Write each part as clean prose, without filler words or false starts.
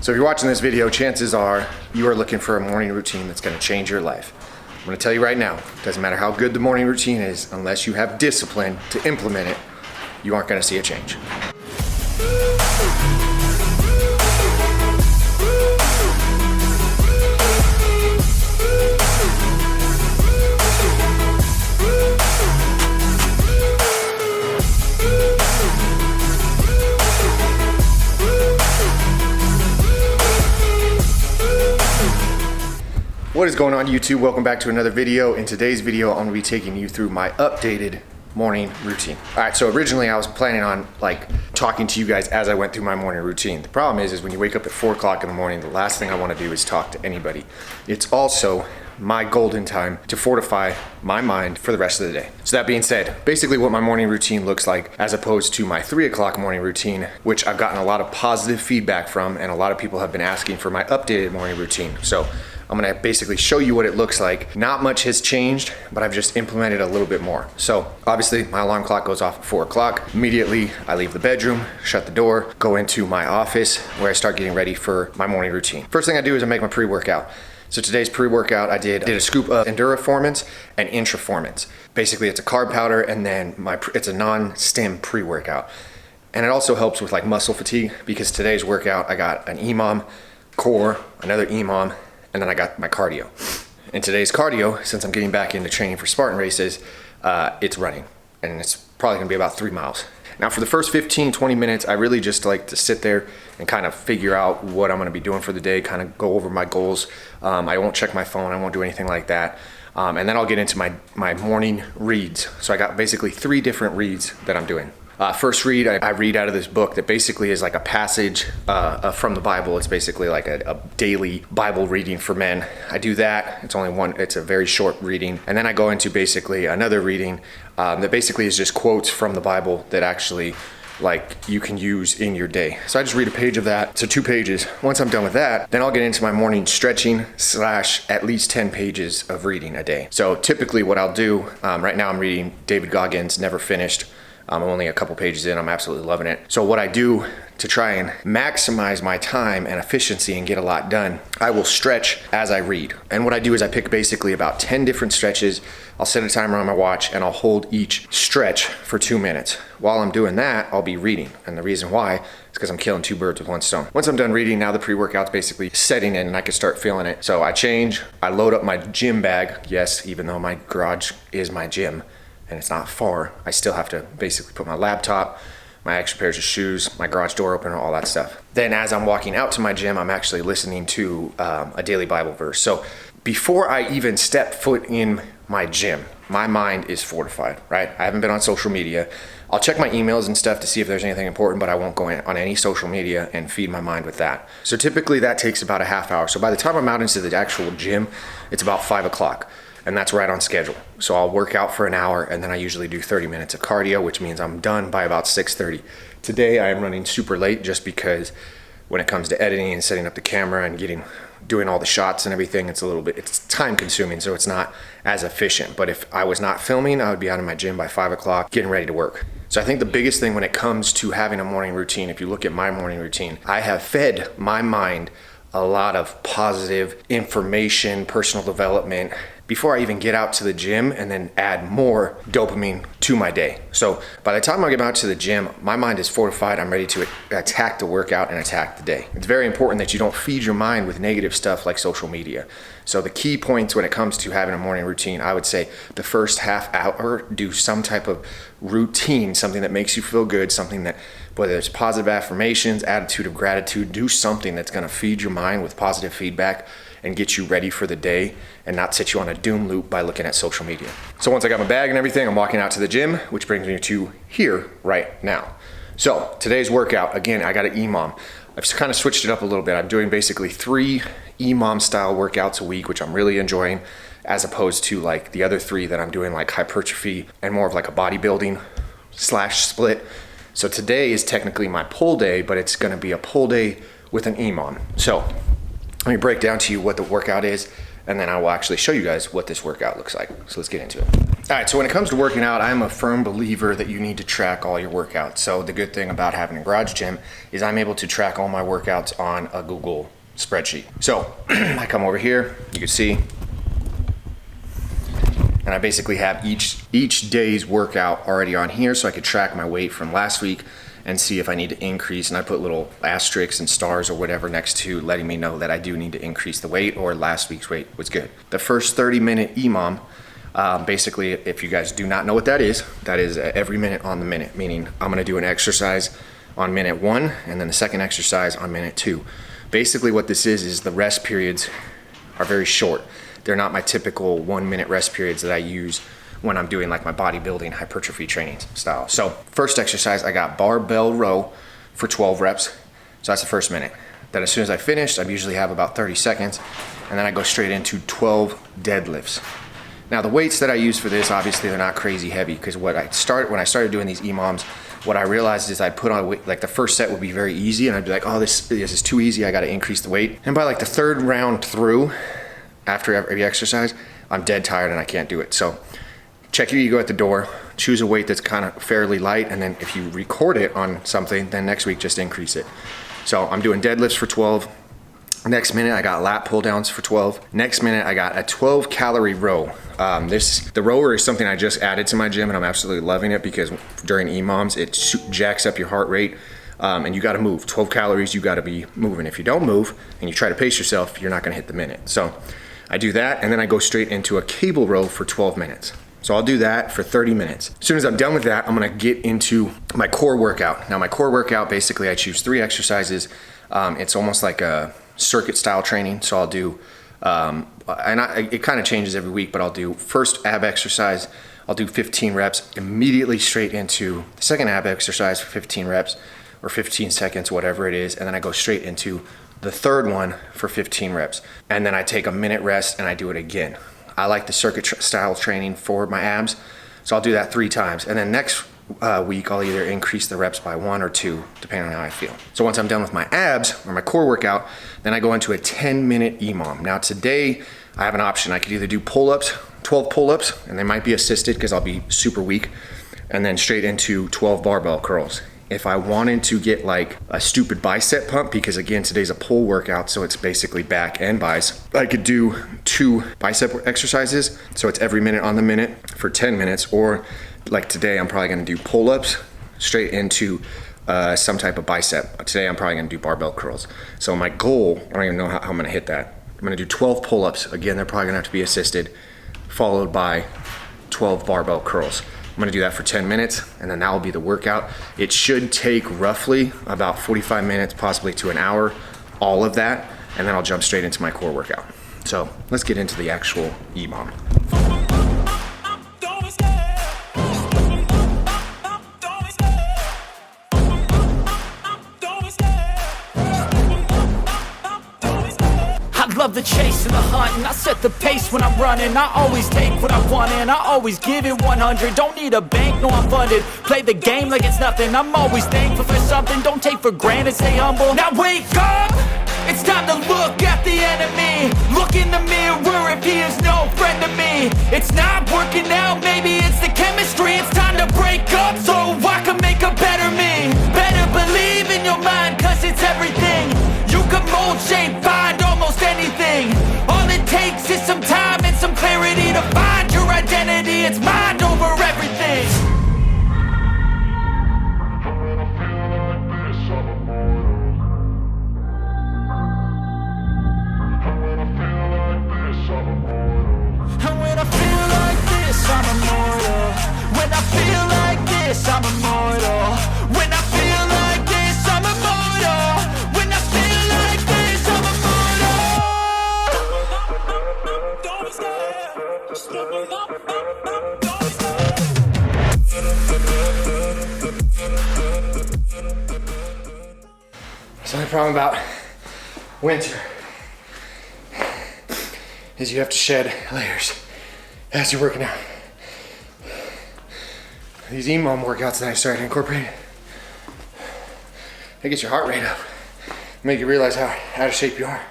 So if you're watching this video, chances are you are looking for a morning routine that's gonna change your life. I'm gonna tell you right now, it doesn't matter how good the morning routine is, unless you have discipline to implement it, you aren't gonna see a change. What is going on, YouTube? Welcome back to another video. In today's video, I'm gonna be taking you through my updated morning routine. All right, so originally I was planning on talking to you guys as I went through my morning routine. The problem is when you wake up at 4 o'clock in the morning, the last thing I wanna do is talk to anybody. It's also my golden time to fortify my mind for the rest of the day. So that being said, basically what my morning routine looks like as opposed to my 3 o'clock morning routine, which I've gotten a lot of positive feedback from, and a lot of people have been asking for my updated morning routine. So I'm gonna basically show you what it looks like. Not much has changed, but I've just implemented a little bit more. So obviously my alarm clock goes off at 4 o'clock. Immediately I leave the bedroom, shut the door, go into my office where I start getting ready for my morning routine. First thing I do is I make my pre-workout. So today's pre-workout, I did a scoop of Endurance and Intraformance. Basically it's a carb powder and then it's a non-stim pre-workout. And it also helps with muscle fatigue, because today's workout, I got an EMOM, core, another EMOM, and then I got my cardio. And today's cardio, since I'm getting back into training for Spartan races, it's running. And it's probably gonna be about 3 miles. Now for the first 15, 20 minutes, I really just like to sit there and kind of figure out what I'm gonna be doing for the day, kind of go over my goals. I won't check my phone, I won't do anything like that. And then I'll get into my morning reads. So I got basically 3 different reads that I'm doing. First read, I read out of this book that basically is like a passage from the Bible. It's basically like a daily Bible reading for men. I do that. It's only one, it's a very short reading. And then I go into basically another reading that basically is just quotes from the Bible that actually you can use in your day. So I just read a page of that, so 2 pages. Once I'm done with that, then I'll get into my morning stretching / at least 10 pages of reading a day. So typically what I'll do, right now I'm reading David Goggins' Never Finished. I'm only a couple pages in, I'm absolutely loving it. So what I do to try and maximize my time and efficiency and get a lot done, I will stretch as I read. And what I do is I pick basically about 10 different stretches. I'll set a timer on my watch and I'll hold each stretch for 2 minutes. While I'm doing that, I'll be reading. And the reason why is because I'm killing 2 birds with 1 stone. Once I'm done reading, now the pre-workout's basically setting in and I can start feeling it. So I change, I load up my gym bag. Yes, even though my garage is my gym, and it's not far, I still have to basically put my laptop, my extra pairs of shoes, my garage door opener, all that stuff. Then as I'm walking out to my gym, I'm actually listening to a daily Bible verse. So before I even step foot in my gym, my mind is fortified, right? I haven't been on social media. I'll check my emails and stuff to see if there's anything important, but I won't go on any social media and feed my mind with that. So typically that takes about a half hour. So by the time I'm out into the actual gym, it's about 5 o'clock. And that's right on schedule. So I'll work out for an hour and then I usually do 30 minutes of cardio, which means I'm done by about 6:30. Today I am running super late just because when it comes to editing and setting up the camera and doing all the shots and everything, it's time consuming, so it's not as efficient. But if I was not filming, I would be out of my gym by 5 o'clock getting ready to work. So I think the biggest thing when it comes to having a morning routine, if you look at my morning routine, I have fed my mind a lot of positive information, personal development, before I even get out to the gym, and then add more dopamine to my day. So by the time I get out to the gym, my mind is fortified. I'm ready to attack the workout and attack the day. It's very important that you don't feed your mind with negative stuff like social media. So the key points when it comes to having a morning routine, I would say the first half hour, do some type of routine, something that makes you feel good, something that, whether it's positive affirmations, attitude of gratitude, do something that's gonna feed your mind with positive feedback and get you ready for the day and not set you on a doom loop by looking at social media. So once I got my bag and everything, I'm walking out to the gym, which brings me to here right now. So today's workout, again, I got an EMOM. I've kind of switched it up a little bit. I'm doing basically 3 EMOM style workouts a week, which I'm really enjoying, as opposed to the other 3 that I'm doing hypertrophy and more of a bodybuilding / split. So today is technically my pull day, but it's gonna be a pull day with an EMOM. So let me break down to you what the workout is, and then I will actually show you guys what this workout looks like. So let's get into it. All right, so when it comes to working out, I'm a firm believer that you need to track all your workouts. So the good thing about having a garage gym is I'm able to track all my workouts on a Google spreadsheet. So I come over here, you can see, and I basically have each day's workout already on here, so I could track my weight from last week and see if I need to increase, and I put little asterisks and stars or whatever next to letting me know that I do need to increase the weight or last week's weight was good. The first 30-minute EMOM, basically, if you guys do not know what that is every minute on the minute, meaning I'm gonna do an exercise on minute 1 and then the second exercise on minute 2. Basically what this is the rest periods are very short. They're not my typical 1-minute rest periods that I use when I'm doing like my bodybuilding hypertrophy training style. So first exercise, I got barbell row for 12 reps. So that's the first minute. Then as soon as I finished, I usually have about 30 seconds, and then I go straight into 12 deadlifts. Now the weights that I use for this, obviously they're not crazy heavy, because when I started doing these EMOMs, what I realized is I put on weight, like the first set would be very easy, and I'd be like, oh, this is too easy, I gotta increase the weight. And by like the third round through, after every exercise, I'm dead tired and I can't do it. So check your ego at the door, choose a weight that's kind of fairly light, and then if you record it on something, then next week just increase it. So I'm doing deadlifts for 12. Next minute, I got lat pull downs for 12. Next minute, I got a 12 calorie row. The rower is something I just added to my gym, and I'm absolutely loving it because during EMOMs, it jacks up your heart rate, and you gotta move. 12 calories, you gotta be moving. If you don't move and you try to pace yourself, you're not gonna hit the minute. So I do that, and then I go straight into a cable row for 12 minutes. So I'll do that for 30 minutes. As soon as I'm done with that, I'm gonna get into my core workout. Now my core workout, basically I choose 3 exercises. It's almost like a circuit style training. So I'll do, it kind of changes every week, but I'll do first ab exercise, I'll do 15 reps, immediately straight into the second ab exercise for 15 reps or 15 seconds, whatever it is. And then I go straight into the third one for 15 reps. And then I take a minute rest and I do it again. I like the circuit style training for my abs. So I'll do that 3 times. And then next week, I'll either increase the reps by 1 or 2, depending on how I feel. So once I'm done with my abs or my core workout, then I go into a 10-minute EMOM. Now today, I have an option. I could either do pull-ups, 12 pull-ups, and they might be assisted because I'll be super weak, and then straight into 12 barbell curls. If I wanted to get like a stupid bicep pump, because again, today's a pull workout, so it's basically back and biceps, I could do 2 bicep exercises. So it's every minute on the minute for 10 minutes, or like today, I'm probably gonna do pull-ups straight into some type of bicep. Today, I'm probably gonna do barbell curls. So my goal, I don't even know how I'm gonna hit that. I'm gonna do 12 pull-ups. Again, they're probably gonna have to be assisted, followed by 12 barbell curls. I'm gonna do that for 10 minutes, and then that will be the workout. It should take roughly about 45 minutes, possibly to an hour, all of that, and then I'll jump straight into my core workout. So let's get into the actual EMOM. Love the chase and the hunt, and I set the pace when I'm running. I always take what I want and I always give it 100. Don't need a bank, no I'm funded. Play the game like it's nothing. I'm always thankful for something. Don't take for granted, stay humble. Now wake up! It's time to look at the enemy. Look in the mirror if he is no friend to me. It's not working out, maybe it's the chemistry. It's time to break up so I can make a better me. Better believe in your mind, cause it's everything. You can mold, shape, find almost anything. All it takes is some time and some clarity to find your identity. It's mind over everything. And when I feel like this, I'm immortal. When I feel like this, I'm immortal. When I feel like this, I'm immortal. When I feel like this, I'm immortal. Don't be scared. Just level up, don't be scared. So the problem about winter is you have to shed layers as you're working out. These EMOM workouts that I started incorporating, they get your heart rate up, make you realize how out of shape you are.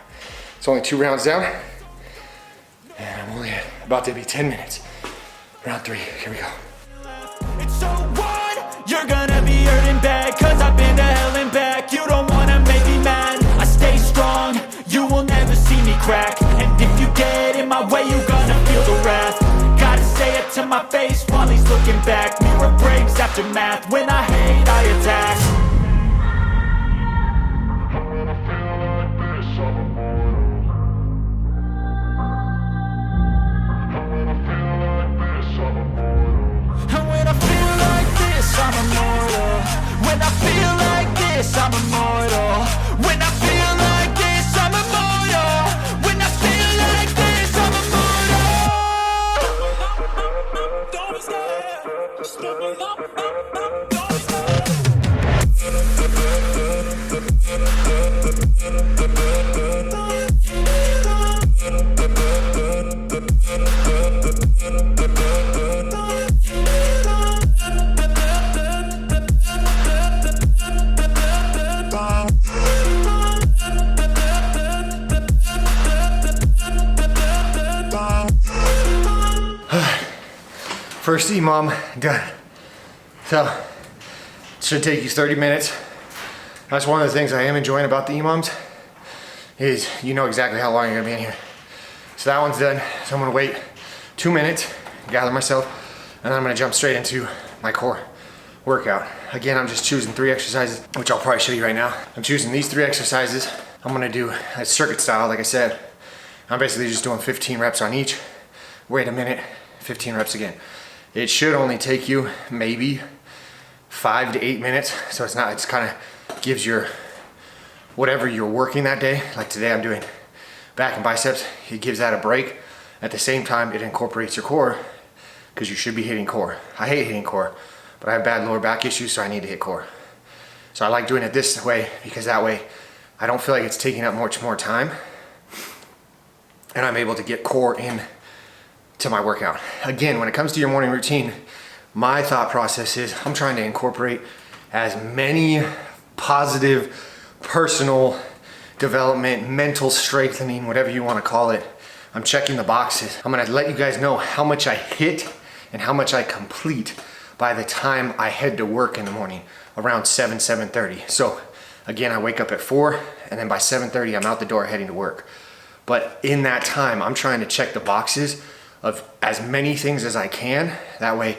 It's only 2 rounds down, and I'm only about to be 10 minutes. Round 3, here we go. It's so what? You're gonna be hurting bad, cause I've been to hell and back. You don't wanna make me mad, I stay strong. You will never see me crack. And if you get in my way, you're gonna feel the wrath. Gotta say it to my face while he's looking back. Mirror breaks after math, when I hate, I attack. I'm immortal. When I feel like this, I'm immortal. When I feel like this, I'm immortal. When I feel like this, I'm immortal. Don't stop. Just stop it up. Don't First EMOM done. So, it should take you 30 minutes. That's one of the things I am enjoying about the EMOMs is you know exactly how long you're gonna be in here. So that one's done. So I'm gonna wait 2 minutes, gather myself, and then I'm gonna jump straight into my core workout. Again, I'm just choosing 3 exercises, which I'll probably show you right now. I'm choosing these 3 exercises. I'm gonna do a circuit style, like I said. I'm basically just doing 15 reps on each. Wait a minute, 15 reps again. It should only take you maybe 5 to 8 minutes. So it's not, it's kind of gives your, whatever you're working that day. Like today I'm doing back and biceps. It gives that a break. At the same time, it incorporates your core because you should be hitting core. I hate hitting core, but I have bad lower back issues, so I need to hit core. So I like doing it this way because that way I don't feel like it's taking up much more time and I'm able to get core in to my workout. Again, when it comes to your morning routine, my thought process is I'm trying to incorporate as many positive personal development, mental strengthening, whatever you want to call it. I'm checking the boxes. I'm gonna let you guys know how much I hit and how much I complete by the time I head to work in the morning around 7:30. So again, I wake up at 4 and then by 7:30 I'm out the door heading to work. But in that time, I'm trying to check the boxes of as many things as I can. That way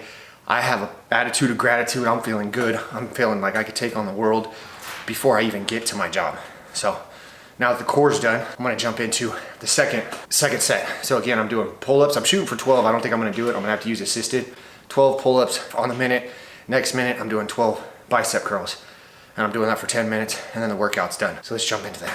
I have an attitude of gratitude. I'm feeling good. I'm feeling like I could take on the world before I even get to my job. So now that the core's done, I'm gonna jump into the second set. So again, I'm doing pull-ups. I'm shooting for 12. I don't think I'm gonna do it. I'm gonna have to use assisted. 12 pull-ups on the minute. Next minute, I'm doing 12 bicep curls. And I'm doing that for 10 minutes and then the workout's done. So let's jump into that.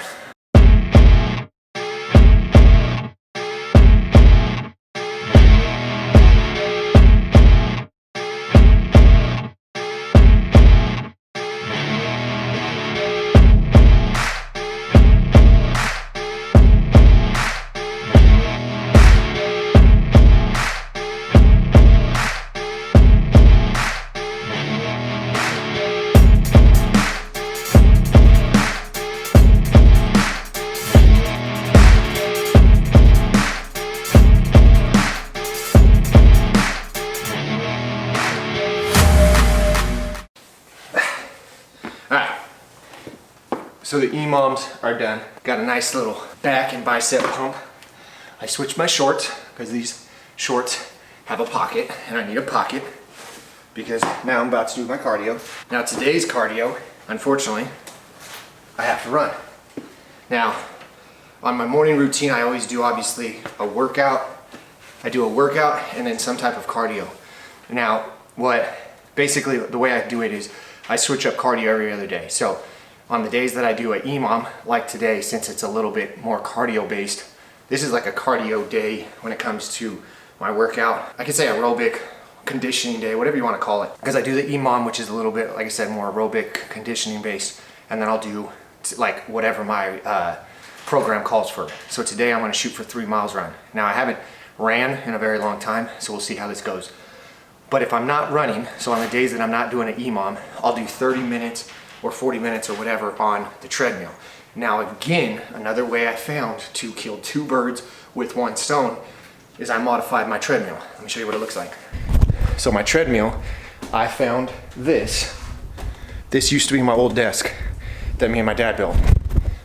So the EMOMs are done. Got a nice little back and bicep pump. I switched my shorts because these shorts have a pocket and I need a pocket because now I'm about to do my cardio. Now today's cardio, unfortunately, I have to run. Now, on my morning routine, I always do obviously a workout. I do a workout and then some type of cardio. Now, basically the way I do it is I switch up cardio every other day. So on the days that I do an EMOM, like today, since it's a little bit more cardio based, this is like a cardio day when it comes to my workout. I could say aerobic conditioning day, whatever you want to call it. Because I do the EMOM, which is a little bit, like I said, more aerobic conditioning based, and then I'll do like whatever my program calls for. So today I'm gonna shoot for 3 miles run. Now I haven't ran in a very long time, so we'll see how this goes. But if I'm not running, so on the days that I'm not doing an EMOM, I'll do 30 minutes or 40 minutes or whatever on the treadmill. Now again, another way I found to kill 2 birds with 1 stone is I modified my treadmill. Let me show you what it looks like. So my treadmill, I found this. This used to be my old desk that me and my dad built.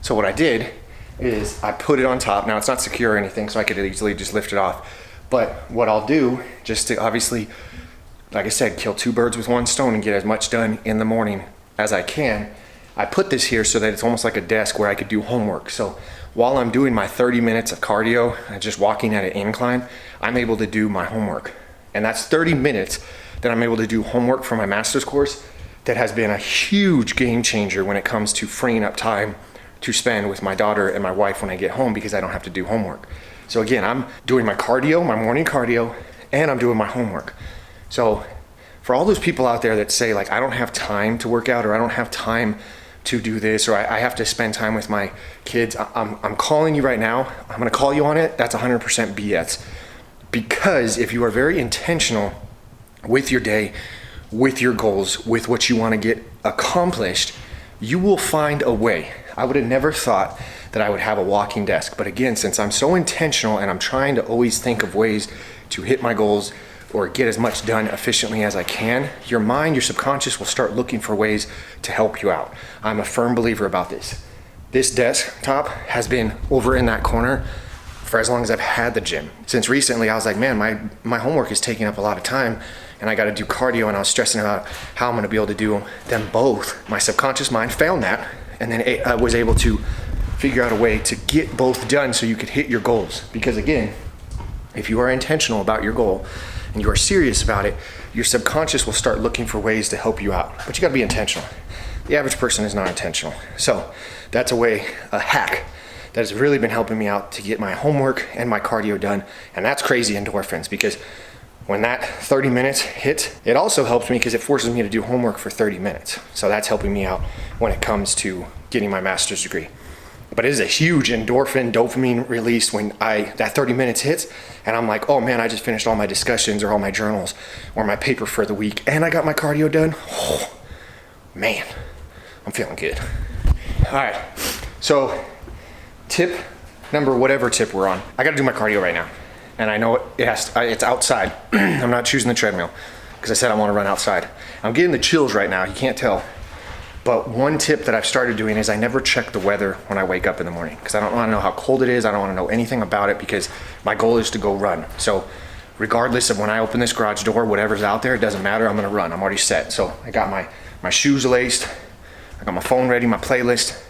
So what I did is I put it on top. Now it's not secure or anything, so I could easily just lift it off. But what I'll do, just to obviously, like I said, kill two birds with one stone and get as much done in the morning as I can, I put this here so that it's almost like a desk where I could do homework. So while I'm doing my 30 minutes of cardio and just walking at an incline, I'm able to do my homework. And that's 30 minutes that I'm able to do homework for my master's course. That has been a huge game changer when it comes to freeing up time to spend with my daughter and my wife when I get home, because I don't have to do homework. So again, I'm doing my cardio, my morning cardio, and I'm doing my homework. So for all those people out there that say like, I don't have time to work out, or I don't have time to do this, or I have to spend time with my kids, I'm calling you right now. I'm gonna call you on it. That's 100% BS. Because if you are very intentional with your day, with your goals, with what you want to get accomplished, you will find a way. I would have never thought that I would have a walking desk. But again, since I'm so intentional and I'm trying to always think of ways to hit my goals or get as much done efficiently as I can, your mind, your subconscious will start looking for ways to help you out. I'm a firm believer about this. This desktop has been over in that corner for as long as I've had the gym. Since recently, I was like, man, my homework is taking up a lot of time, and I gotta do cardio, and I was stressing about how I'm gonna be able to do them both. My subconscious mind found that, and then I was able to figure out a way to get both done so you could hit your goals. Because again, if you are intentional about your goal and you are serious about it, your subconscious will start looking for ways to help you out. But you gotta be intentional. The average person is not intentional. So that's a hack that has really been helping me out to get my homework and my cardio done. And that's crazy endorphins, because when that 30 minutes hits, it also helps me because it forces me to do homework for 30 minutes. So that's helping me out when it comes to getting my master's degree. But it is a huge endorphin, dopamine release when that 30 minutes hits and I'm like, oh man, I just finished all my discussions or all my journals or my paper for the week and I got my cardio done. Oh, man, I'm feeling good. All right, so tip number, whatever tip we're on, I gotta do my cardio right now. And I know it's outside. I'm not choosing the treadmill because I said I want to run outside. I'm getting the chills right now, you can't tell. But one tip that I've started doing is I never check the weather when I wake up in the morning because I don't want to know how cold it is. I don't want to know anything about it because my goal is to go run. So regardless of when I open this garage door, whatever's out there, it doesn't matter, I'm going to run. I'm already set. So I got my shoes laced, I got my phone ready, my playlist.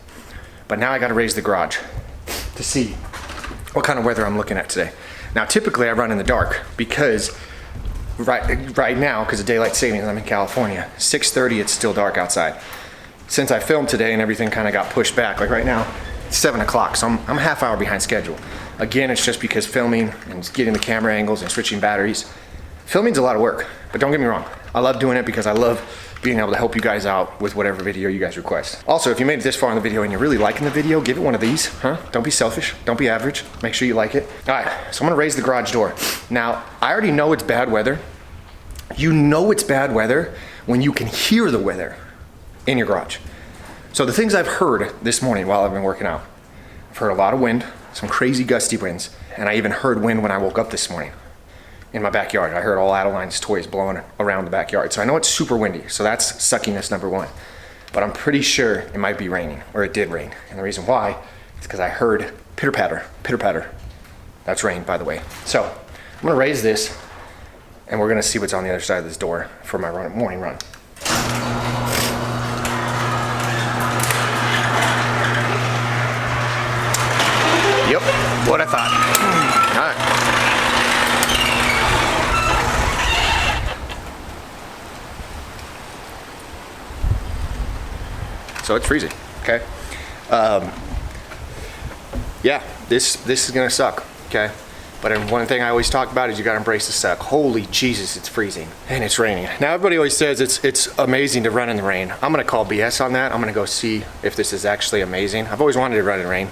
But now I got to raise the garage to see what kind of weather I'm looking at today. Now typically I run in the dark because right now, because of daylight savings, I'm in California, 6:30, it's still dark outside. Since I filmed today and everything kind of got pushed back, like right now, it's 7 o'clock, so I'm a half hour behind schedule. Again, it's just because filming and getting the camera angles and switching batteries. Filming's a lot of work, but don't get me wrong. I love doing it because I love being able to help you guys out with whatever video you guys request. Also, if you made it this far in the video and you're really liking the video, give it one of these, huh? Don't be selfish, don't be average, make sure you like it. All right, so I'm gonna raise the garage door. Now, I already know it's bad weather. You know it's bad weather when you can hear the weather in your garage. So the things I've heard this morning while I've been working out, I've heard a lot of wind, some crazy gusty winds, and I even heard wind when I woke up this morning in my backyard. I heard all Adeline's toys blowing around the backyard. So I know it's super windy, so that's suckiness number one. But I'm pretty sure it might be raining, or it did rain. And the reason why is because I heard pitter patter. That's rain, by the way. So I'm gonna raise this and we're gonna see what's on the other side of this door for my morning run. Yep, what I thought. All right. So it's freezing, okay? Yeah, this is gonna suck, okay? But one thing I always talk about is you gotta embrace the suck. Holy Jesus, it's freezing and it's raining. Now everybody always says it's amazing to run in the rain. I'm gonna call BS on that. I'm gonna go see if this is actually amazing. I've always wanted to run in the rain.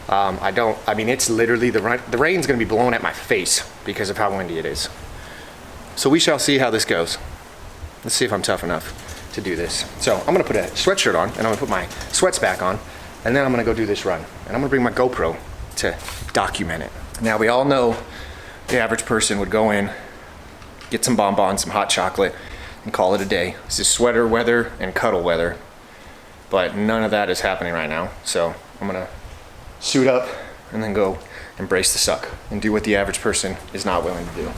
I mean, it's literally, the rain's gonna be blowing at my face because of how windy it is. So we shall see how this goes. Let's see if I'm tough enough to do this. So I'm gonna put a sweatshirt on and I'm gonna put my sweats back on and then I'm gonna go do this run. And I'm gonna bring my GoPro to document it. Now we all know the average person would go in, get some bonbons, some hot chocolate, and call it a day. This is sweater weather and cuddle weather, but none of that is happening right now. So I'm gonna suit up and then go embrace the suck and do what the average person is not willing to do.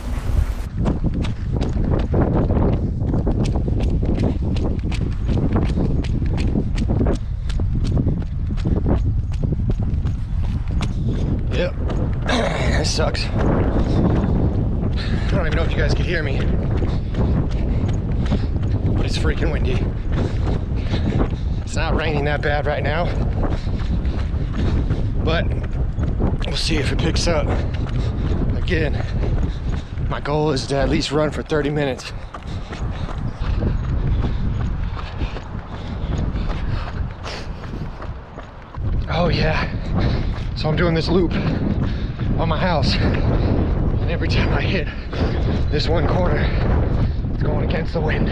Yep, that sucks. I don't even know if you guys could hear me, but it's freaking windy. It's not raining that bad right now, but we'll see if it picks up. Again, my goal is to at least run for 30 minutes. Oh yeah, so I'm doing this loop on my house, and every time I hit this one corner, it's going against the wind.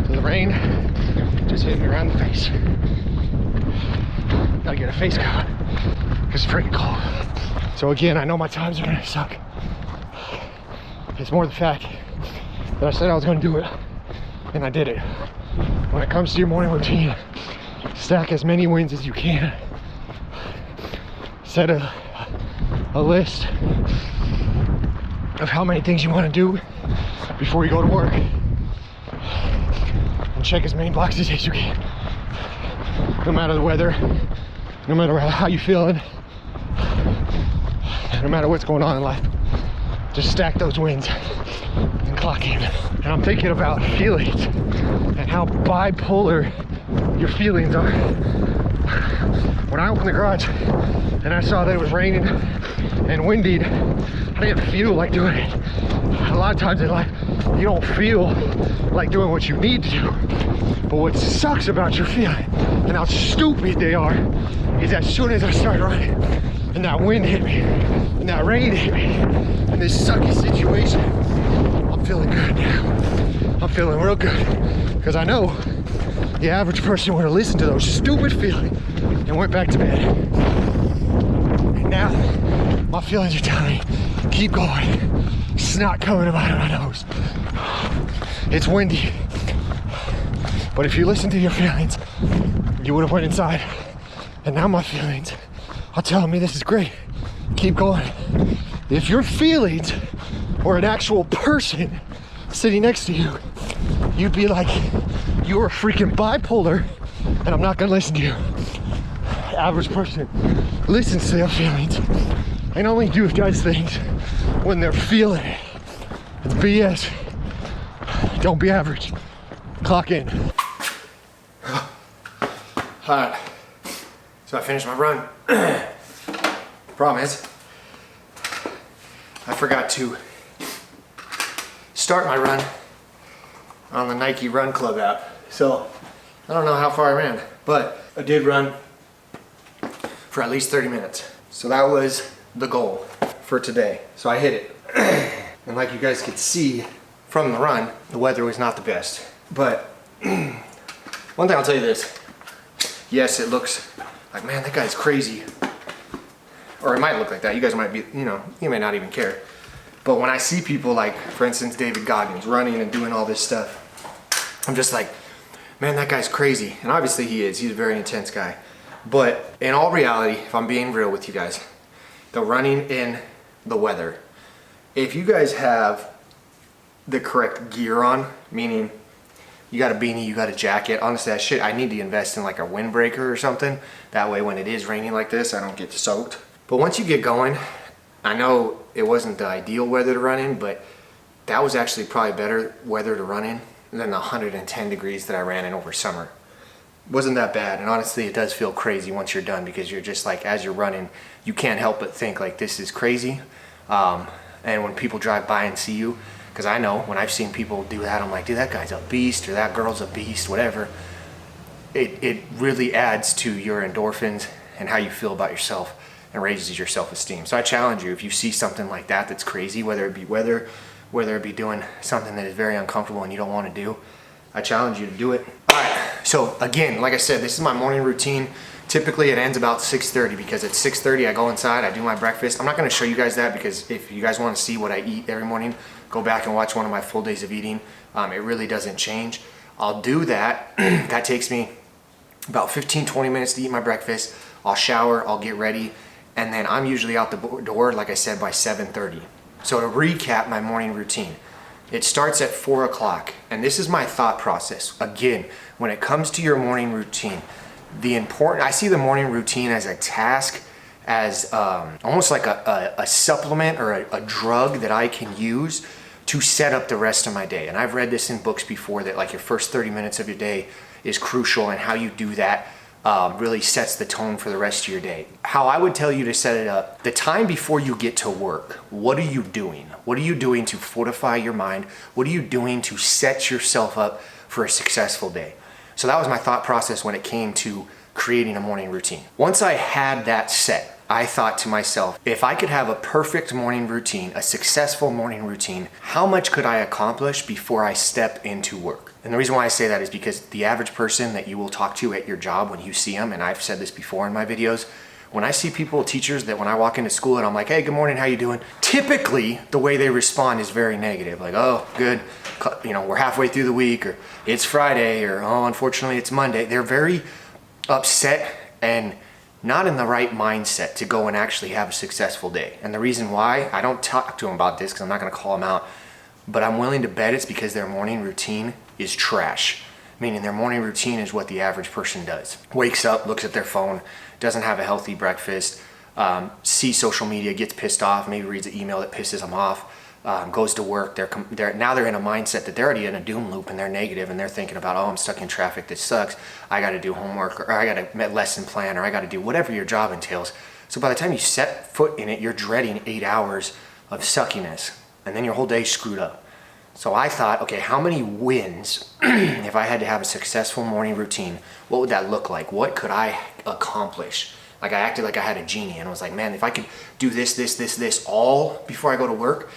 So the rain just hit me around the face. Gotta get a face cover, because it's freaking cold. So again, I know my times are gonna suck. It's more the fact that I said I was gonna do it, and I did it. When it comes to your morning routine, stack as many wins as you can. Set a list of how many things you want to do before you go to work, and check as many boxes as you can. No matter the weather, no matter how you're feeling, no matter what's going on in life, just stack those wins and clock in. And I'm thinking about feelings and how bipolar your feelings are. When I opened the garage and I saw that it was raining and windy, I didn't feel like doing it. A lot of times in life, you don't feel like doing what you need to do. But what sucks about your feeling and how stupid they are is as soon as I started running and that wind hit me and that rain hit me and this sucky situation, I'm feeling good now. I'm feeling real good, because I know the average person would have listened to those stupid feelings and went back to bed. And now my feelings are telling me, keep going. It's not coming out of my nose. It's windy. But if you listen to your feelings, you would have went inside. And now my feelings are telling me this is great. Keep going. If your feelings were an actual person sitting next to you, you'd be like, you're a freaking bipolar, and I'm not gonna listen to you. The average person listens to their feelings and only does things when they're feeling it. It's BS. Don't be average. Clock in. Alright, so I finished my run. Problem is, I forgot to start my run on the Nike Run Club app. So I don't know how far I ran, but I did run for at least 30 minutes. So that was the goal for today. So I hit it. And like you guys could see from the run, the weather was not the best. But one thing I'll tell you this. Yes, it looks like, man, that guy's crazy. Or it might look like that. You guys might be, you may not even care. But when I see people like, for instance, David Goggins running and doing all this stuff, I'm just like, man, that guy's crazy. And obviously he is. He's a very intense guy. But in all reality, if I'm being real with you guys, the running in the weather, if you guys have the correct gear on, meaning you got a beanie, you got a jacket, honestly, that shit, I need to invest in like a windbreaker or something. That way when it is raining like this, I don't get soaked. But once you get going, I know it wasn't the ideal weather to run in, but that was actually probably better weather to run in than the 110 degrees that I ran in over summer. Wasn't that bad, and honestly it does feel crazy once you're done, because you're just like, as you're running, you can't help but think like, this is crazy. And when people drive by and see you, because I know when I've seen people do that, I'm like, dude, that guy's a beast, or that girl's a beast, whatever. It really adds to your endorphins and how you feel about yourself, and raises your self-esteem. So I challenge you, if you see something like that that's crazy, whether it be weather, whether it be doing something that is very uncomfortable and you don't want to do, I challenge you to do it. All right, so again, like I said, this is my morning routine. Typically it ends about 6:30 because at 6:30 I go inside, I do my breakfast. I'm not gonna show you guys that because if you guys wanna see what I eat every morning, go back and watch one of my full days of eating. It really doesn't change. I'll do that. That takes me about 15-20 minutes to eat my breakfast. I'll shower, I'll get ready, and then I'm usually out the door, like I said, by 7:30. So to recap my morning routine, it starts at 4 o'clock, and this is my thought process. Again, when it comes to your morning routine, I see the morning routine as a task, as almost like a supplement or a drug that I can use to set up the rest of my day. And I've read this in books before that like your first 30 minutes of your day is crucial, and how you do that really sets the tone for the rest of your day. How I would tell you to set it up, the time before you get to work, what are you doing? What are you doing to fortify your mind? What are you doing to set yourself up for a successful day? So that was my thought process when it came to creating a morning routine. Once I had that set, I thought to myself, if I could have a perfect morning routine, a successful morning routine, how much could I accomplish before I step into work? And the reason why I say that is because the average person that you will talk to at your job when you see them, and I've said this before in my videos, when I see people, teachers, that when I walk into school and I'm like, hey, good morning, how you doing? Typically, the way they respond is very negative. Like, oh, good, we're halfway through the week, or it's Friday, or oh, unfortunately, it's Monday. They're very upset and not in the right mindset to go and actually have a successful day. And the reason why, I don't talk to them about this because I'm not gonna call them out, but I'm willing to bet it's because their morning routine is trash. Meaning their morning routine is what the average person does. Wakes up, looks at their phone, doesn't have a healthy breakfast, sees social media, gets pissed off, maybe reads an email that pisses them off, goes to work. Now they're in a mindset that they're already in a doom loop, and they're negative, and they're thinking about, oh, I'm stuck in traffic, this sucks, I gotta do homework, or I gotta lesson plan, or I gotta do whatever your job entails. So by the time you set foot in it, you're dreading 8 hours of suckiness, and then your whole day's screwed up. So I thought, okay, how many wins, if I had to have a successful morning routine, what would that look like? What could I accomplish? Like I acted like I had a genie, and I was like, man, if I could do this all before I go to work,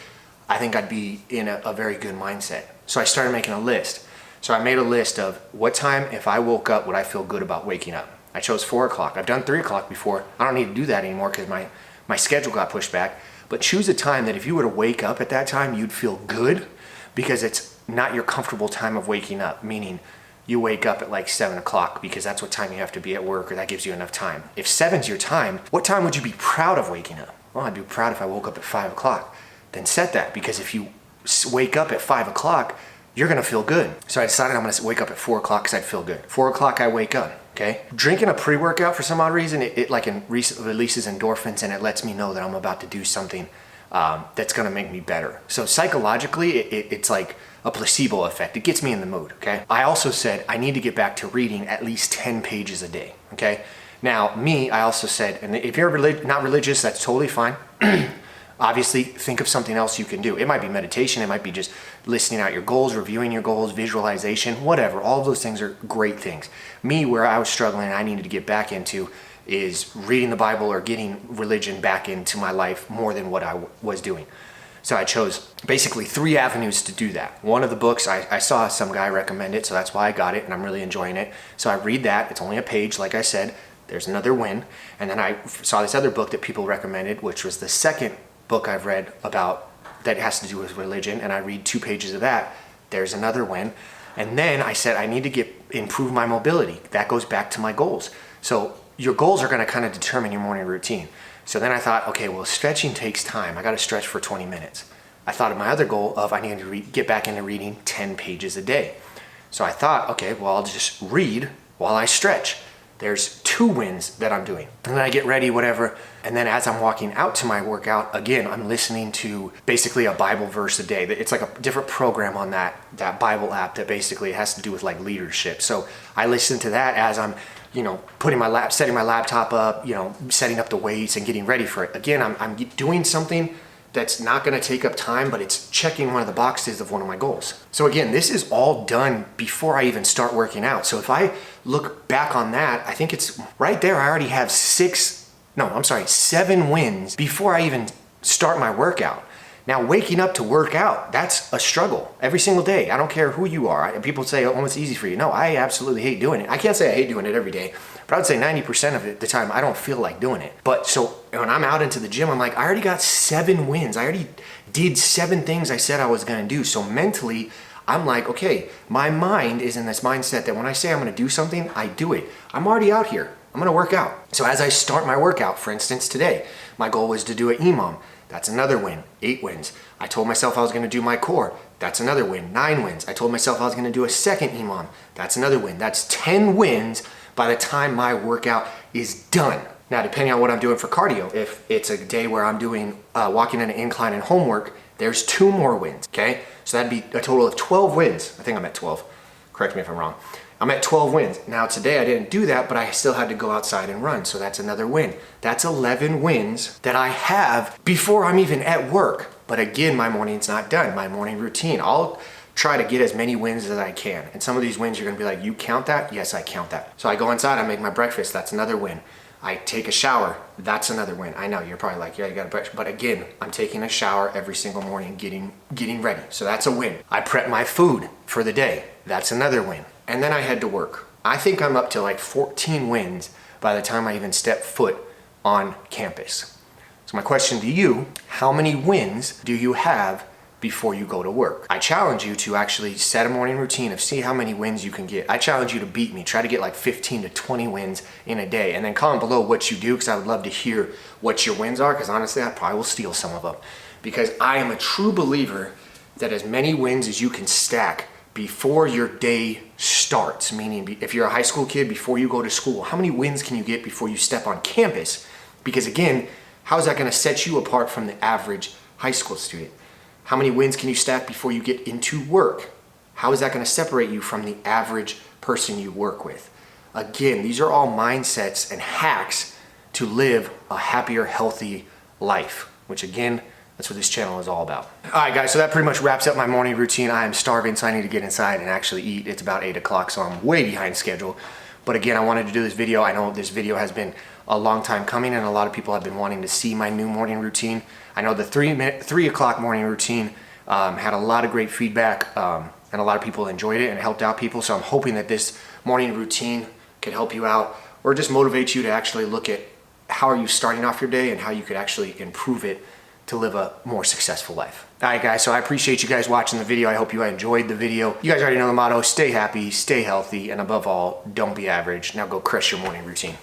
I think I'd be in a very good mindset. So I started making a list. So I made a list of what time, if I woke up, would I feel good about waking up? I chose 4 o'clock. I've done 3 o'clock before. I don't need to do that anymore because my schedule got pushed back. But choose a time that if you were to wake up at that time, you'd feel good, because it's not your comfortable time of waking up, meaning you wake up at like 7 o'clock because that's what time you have to be at work, or that gives you enough time. If 7's your time, what time would you be proud of waking up? Well, I'd be proud if I woke up at 5 o'clock. Then set that, because if you wake up at 5 o'clock, you're gonna feel good. So I decided I'm gonna wake up at 4 o'clock because I'd feel good. 4 o'clock I wake up, okay? Drinking a pre-workout for some odd reason, it releases endorphins, and it lets me know that I'm about to do something that's gonna make me better. So psychologically, it's like a placebo effect. It gets me in the mood, okay? I also said I need to get back to reading at least 10 pages a day, okay? Now, I also said, and if you're not religious, that's totally fine. Obviously, think of something else you can do. It might be meditation, it might be just listing out your goals, reviewing your goals, visualization, whatever. All of those things are great things. Where I was struggling and I needed to get back into is reading the Bible or getting religion back into my life more than what I was doing. So I chose basically 3 avenues to do that. One of the books, I saw some guy recommend it, so that's why I got it, and I'm really enjoying it. So I read that. It's only a page, like I said. There's another win. And then I saw this other book that people recommended, which was the second book I've read about that has to do with religion, and I read 2 pages of that. There's another win. And then I said I need to improve my mobility. That goes back to my goals. So your goals are going to kind of determine your morning routine. So then I thought, okay, well, stretching takes time. I got to stretch for 20 minutes. I thought of my other goal of I needed to get back into reading 10 pages a day. So I thought, okay, well, I'll just read while I stretch. There's 2 wins that I'm doing. And then I get ready, whatever. And then as I'm walking out to my workout, again, I'm listening to basically a Bible verse a day. It's like a different program on that Bible app that basically has to do with like leadership. So I listen to that as I'm, setting my laptop up, setting up the weights and getting ready for it. Again, I'm doing something that's not going to take up time, but it's checking one of the boxes of one of my goals. So again, this is all done before I even start working out. So if I look back on that, I think it's right there. I already have 7 wins before I even start my workout. Now, waking up to work out, that's a struggle every single day. I don't care who you are. People say, oh, it's easy for you. No, I absolutely hate doing it. I can't say I hate doing it every day, but I would say 90% of the time, I don't feel like doing it. But so when I'm out into the gym, I'm like, I already got 7 wins. I already did 7 things I said I was gonna do. So mentally, I'm like, okay, my mind is in this mindset that when I say I'm gonna do something, I do it. I'm already out here. I'm gonna work out. So as I start my workout, for instance, today, my goal was to do an EMOM. That's another win, 8 wins. I told myself I was gonna do my core. That's another win, 9 wins. I told myself I was gonna do a second EMOM. That's another win. That's 10 wins by the time my workout is done. Now, depending on what I'm doing for cardio, if it's a day where I'm doing walking in an incline and homework, there's 2 more wins, okay? So that'd be a total of 12 wins. I think I'm at 12. Correct me if I'm wrong. I'm at 12 wins. Now today I didn't do that, but I still had to go outside and run. So that's another win. That's 11 wins that I have before I'm even at work. But again, my morning's not done. My morning routine. I'll try to get as many wins as I can. And some of these wins you're gonna be like, you count that? Yes, I count that. So I go inside, I make my breakfast. That's another win. I take a shower. That's another win. I know you're probably like, yeah, you got a breakfast. But again, I'm taking a shower every single morning, getting ready. So that's a win. I prep my food for the day. That's another win. And then I head to work. I think I'm up to like 14 wins by the time I even step foot on campus. So my question to you, how many wins do you have before you go to work? I challenge you to actually set a morning routine of see how many wins you can get. I challenge you to beat me. Try to get like 15 to 20 wins in a day, and then comment below what you do, because I would love to hear what your wins are, because honestly, I probably will steal some of them. Because I am a true believer that as many wins as you can stack before your day starts, meaning if you're a high school kid, before you go to school, how many wins can you get before you step on campus? Because again, how is that gonna set you apart from the average high school student? How many wins can you stack before you get into work? How is that gonna separate you from the average person you work with? Again, these are all mindsets and hacks to live a happier, healthy life, which again, that's what this channel is all about. All right, guys, so that pretty much wraps up my morning routine. I am starving, so I need to get inside and actually eat. It's about 8 o'clock, so I'm way behind schedule. But again, I wanted to do this video. I know this video has been a long time coming, and a lot of people have been wanting to see my new morning routine. I know the 3 o'clock morning routine had a lot of great feedback, and a lot of people enjoyed it and helped out people. So I'm hoping that this morning routine could help you out, or just motivate you to actually look at how are you starting off your day and how you could actually improve it to live a more successful life. All right, guys, so I appreciate you guys watching the video. I hope you enjoyed the video. You guys already know the motto: stay happy, stay healthy, and above all, don't be average. Now go crush your morning routine.